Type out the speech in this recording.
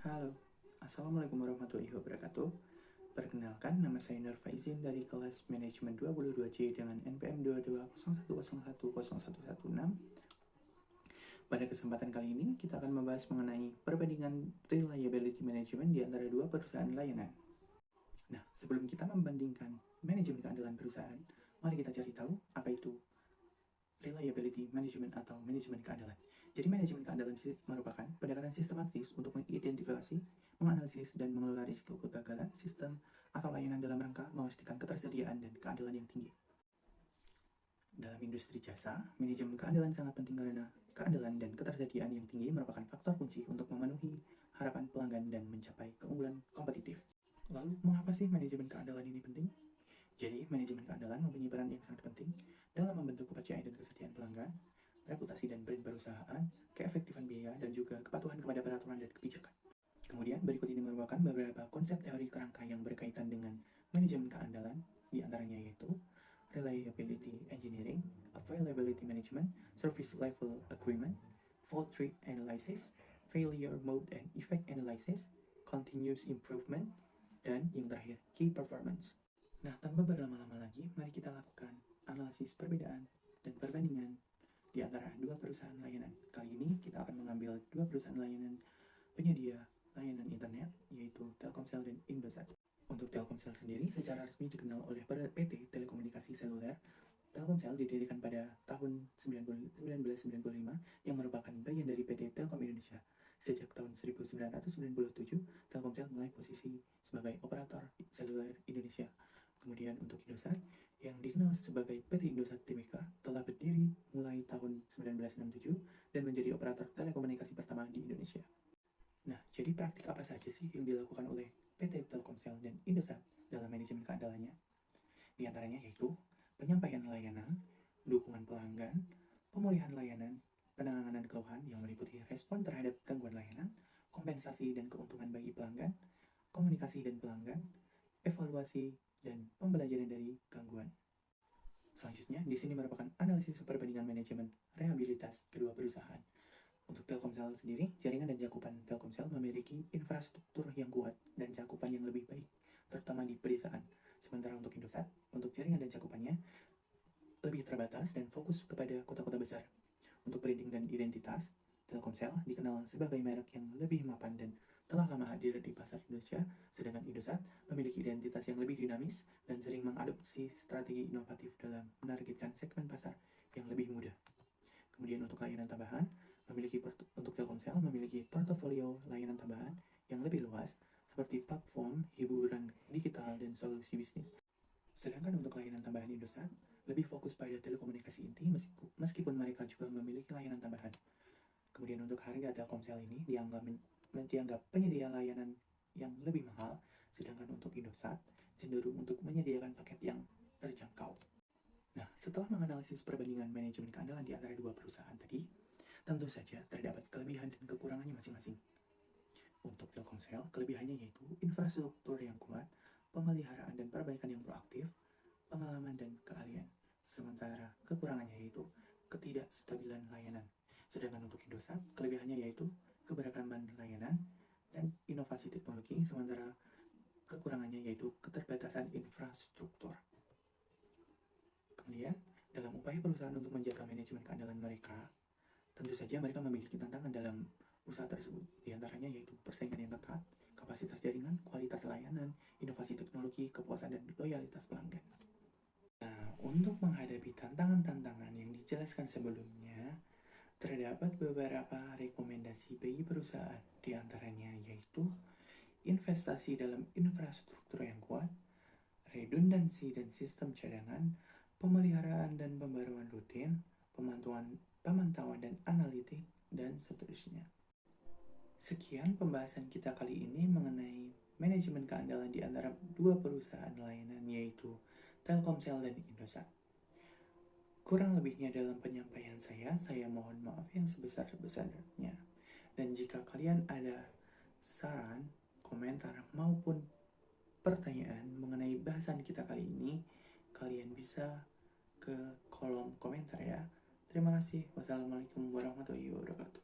Halo, Assalamualaikum warahmatullahi wabarakatuh. Perkenalkan, nama saya Nur Faizin dari kelas Manajemen 22C dengan NPM 2201110116. Pada kesempatan kali ini, kita akan membahas mengenai perbandingan reliability management di antara dua perusahaan layanan. Nah, sebelum kita membandingkan manajemen keandalan perusahaan, mari kita cari tahu apa itu reliability management atau manajemen keandalan. Jadi manajemen keandalan merupakan pendekatan sistematis untuk mengidentifikasi, menganalisis, dan mengelola risiko kegagalan sistem atau layanan dalam rangka memastikan ketersediaan dan keandalan yang tinggi. Dalam industri jasa, manajemen keandalan sangat penting karena keandalan dan ketersediaan yang tinggi merupakan faktor kunci untuk memenuhi harapan pelanggan dan mencapai keunggulan kompetitif. Lalu, mengapa sih manajemen keandalan ini penting? Jadi, manajemen keandalan mempunyai peran yang sangat penting dalam membentuk kepercayaan dan kesetiaan pelanggan, reputasi dan brand perusahaan, keefektifan biaya, dan juga kepatuhan kepada peraturan dan kebijakan. Kemudian, berikut ini merupakan beberapa konsep teori kerangka yang berkaitan dengan manajemen keandalan, di antaranya yaitu reliability engineering, availability management, service level agreement, fault tree analysis, failure mode and effect analysis, continuous improvement, dan yang terakhir, key performance. Nah, tanpa berlama-lama lagi, mari kita lakukan analisis perbedaan dan perbandingan di antara dua perusahaan layanan. Kali ini kita akan mengambil dua perusahaan layanan penyedia layanan internet, yaitu Telkomsel dan Indosat. Untuk Telkomsel sendiri, secara resmi dikenal oleh PT Telekomunikasi Seluler. Telkomsel didirikan pada tahun 1995 yang merupakan bagian dari PT Telkom Indonesia. Sejak tahun 1997, Telkomsel mulai posisi sebagai operator seluler Indonesia. Kemudian untuk Indosat, yang dikenal sebagai PT Indosat Tbk, telah berdiri mulai tahun 1967 dan menjadi operator telekomunikasi pertama di Indonesia. Nah, jadi praktik apa saja sih yang dilakukan oleh PT Telkomsel dan Indosat dalam manajemen keandalannya? Di antaranya yaitu penyampaian layanan, dukungan pelanggan, pemulihan layanan, penanganan keluhan yang meliputi respon terhadap gangguan layanan, kompensasi dan keuntungan bagi pelanggan, komunikasi dan pelanggan, evaluasi, dan pembelajaran dari gangguan. Selanjutnya, di sini merupakan analisis perbandingan manajemen rehabilitas kedua perusahaan. Untuk Telkomsel sendiri, jaringan dan cakupan Telkomsel memiliki infrastruktur yang kuat dan cakupan yang lebih baik, terutama di pedesaan. Sementara untuk Indosat, untuk jaringan dan cakupannya lebih terbatas dan fokus kepada kota-kota besar. Untuk branding dan identitas, Telkomsel dikenal sebagai merek yang lebih mapan dan telah lama hadir di pasar Indonesia, sedangkan Indosat memiliki identitas yang lebih dinamis dan sering mengadopsi strategi inovatif dalam menargetkan segmen pasar yang lebih mudah. Kemudian untuk layanan tambahan, untuk Telkomsel memiliki portofolio layanan tambahan yang lebih luas seperti platform, hiburan digital, dan solusi bisnis. Sedangkan untuk layanan tambahan Indosat lebih fokus pada telekomunikasi inti meskipun mereka juga memiliki layanan tambahan. Kemudian untuk harga Telkomsel ini dianggap penyedia layanan yang lebih mahal, sedangkan untuk Indosat cenderung untuk menyediakan paket yang terjangkau. Nah, setelah menganalisis perbandingan manajemen keandalan di antara dua perusahaan tadi, tentu saja terdapat kelebihan dan kekurangannya masing-masing. Untuk Telkomsel, kelebihannya yaitu infrastruktur yang kuat, pemeliharaan dan perbaikan yang proaktif, pengalaman dan keahlian. Sementara kekurangannya yaitu ketidakstabilan layanan. Sedangkan untuk Indosat, kelebihannya yaitu keberagaman layanan dan inovasi teknologi, sementara kekurangannya yaitu keterbatasan infrastruktur. Kemudian, dalam upaya perusahaan untuk menjaga manajemen keandalan mereka, tentu saja mereka memiliki tantangan dalam usaha tersebut. Di antaranya yaitu persaingan yang ketat, kapasitas jaringan, kualitas layanan, inovasi teknologi, kepuasan dan loyalitas pelanggan. Nah, untuk menghadapi tantangan-tantangan yang dijelaskan sebelumnya, terdapat beberapa rekomendasi bagi perusahaan, di antaranya yaitu investasi dalam infrastruktur yang kuat, redundansi dan sistem cadangan, pemeliharaan dan pembaruan rutin, pemantauan dan analitik, dan seterusnya. Sekian pembahasan kita kali ini mengenai manajemen keandalan di antara dua perusahaan layanan, yaitu Telkomsel dan Indosat. Kurang lebihnya dalam penyampaian saya mohon maaf yang sebesar-besarnya. Dan jika kalian ada saran, komentar, maupun pertanyaan mengenai bahasan kita kali ini, kalian bisa ke kolom komentar ya. Terima kasih. Wassalamualaikum warahmatullahi wabarakatuh.